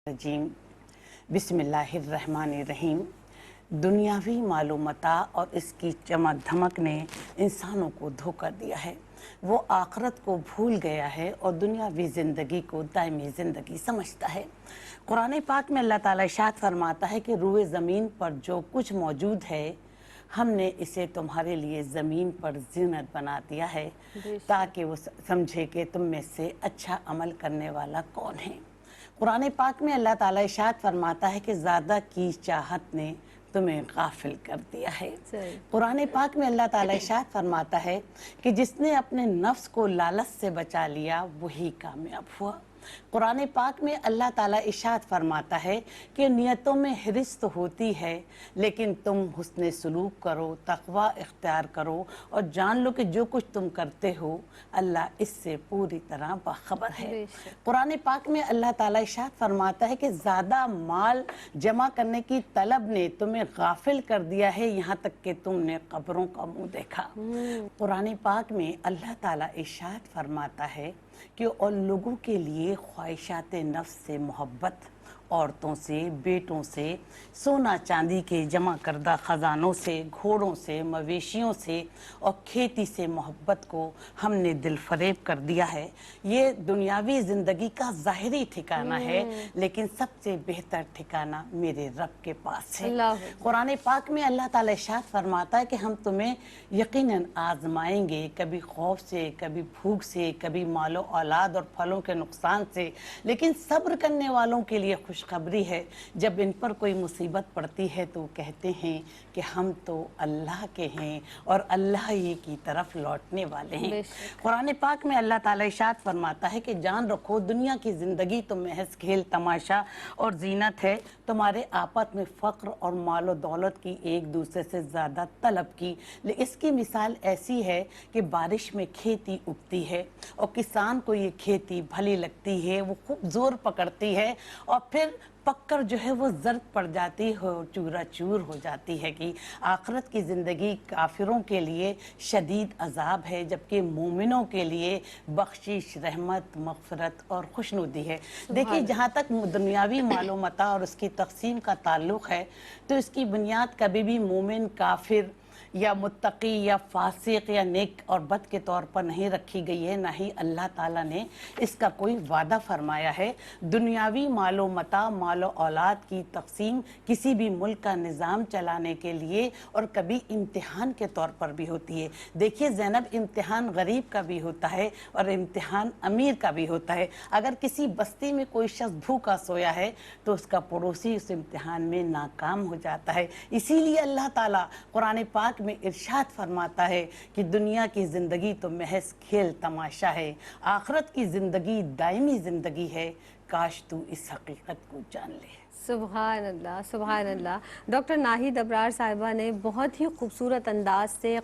रजीम बिस्मिल्लाहिर्रहमानिर्रहीम। दुनियावी मालूमता और इसकी चमक धमक ने इंसानों को धोखा दिया है। वो आखिरत को भूल गया है और दुनियावी ज़िंदगी को दायमी ज़िंदगी समझता है। कुरान पाक में अल्लाह ताला इरशाद फरमाता है कि रूए ज़मीन पर जो कुछ मौजूद है, हमने इसे तुम्हारे लिए ज़मीन पर ज़ीनत बना दिया है ताकि वो समझे कि तुम में से अच्छा अमल करने वाला कौन है। कुरान पाक में अल्लाह ताला इरशाद फरमाता है कि ज़्यादा की चाहत ने तुम्हें गाफिल कर दिया है। कुरान पाक में अल्लाह ताला इरशाद फरमाता है कि जिसने अपने नफ्स को लालच से बचा लिया वही कामयाब हुआ। कुरान पाक में अल्लाह ताला इरशाद फरमाता है कि नियतों में हिरिस तो होती है, लेकिन तुम हुस्न सुलूक करो, तक़वा इख्तियार करो और जान लो कि जो कुछ तुम करते हो अल्लाह इससे पूरी तरह बाखबर है। कुरान पाक में अल्लाह ताला इरशाद फरमाता है कि ज़्यादा माल जमा करने की तलब ने तुम्हें गाफिल कर दिया है, यहाँ तक कि तुमने कब्रों का मुँह देखा। कुरान पाक में अल्लाह ताला इरशाद फरमाता है कि और लोगों के लिए ख्वाहिशात नफ्स से मोहब्बत, औरतों से, बेटों से, सोना चांदी के जमा करदा ख़जानों से, घोड़ों से, मवेशियों से और खेती से मोहब्बत को हमने दिल फरेब कर दिया है। ये दुनियावी ज़िंदगी का ज़ाहिरी ठिकाना है, लेकिन सबसे बेहतर ठिकाना मेरे रब के पास है। कुरान पाक में अल्लाह ताला इरशाद फरमाता है कि हम तुम्हें यकीनन आजमाएंगे, कभी खौफ से, कभी भूख से, कभी मालो औलाद और फलों के नुकसान से, लेकिन सब्र करने वालों के लिए खुशखबरी है। जब इन पर कोई मुसीबत पड़ती है तो कहते हैं कि हम तो अल्लाह के हैं और अल्लाह ही की तरफ लौटने वाले हैं। कुरान पाक में अल्लाह ताला इरशाद फरमाता है कि जान रखो दुनिया की ज़िंदगी तो महज खेल तमाशा और जीनत है। तुम्हारे आपस में फ़क्र और मालो दौलत की एक दूसरे से ज़्यादा तलब की। इसकी मिसाल ऐसी है कि बारिश में खेती उगती है और किसान को ये खेती भली लगती है, वो खूब ज़ोर पकड़ती है और फिर पककर जो है वो जर्द पड़ जाती हो, चूरा चूर हो जाती है। कि आखिरत की ज़िंदगी काफिरों के लिए शदीद अजाब है, जबकि मोमिनों के लिए बख्शिश, रहमत, मग़फ़िरत और खुशनुदी है। देखिए, जहाँ तक दुनियावी मालूमता और उसकी तक़सीम का ताल्लुक़ है तो इसकी बुनियाद कभी भी मोमिन, काफिर या मुत्तकी या फासिक या नेक और बद के तौर पर नहीं रखी गई है, ना ही अल्लाह ताला ने इसका कोई वादा फरमाया है। दुनियावी मालो मता, मालो औलाद की तकसीम किसी भी मुल्क का निज़ाम चलाने के लिए और कभी इम्तिहान के तौर पर भी होती है। देखिए ज़ैनब, इम्तिहान गरीब का भी होता है और इम्तिहान अमीर का भी होता है। अगर किसी बस्ती में कोई शख्स भूखा सोया है तो उसका पड़ोसी उस इम्तिहान में नाकाम हो जाता है। इसीलिए अल्लाह ताला कुरान पाक में इरशाद फरमाता है कि दुनिया की ज़िंदगी तो महज खेल तमाशा है, आखिरत की ज़िंदगी दायमी ज़िंदगी है। काश तू इस हकीकत को जान ले। सुभान अल्लाह, सुभान अल्लाह। डॉक्टर नाहिद अबरार साहिबा ने बहुत ही खूबसूरत अंदाज से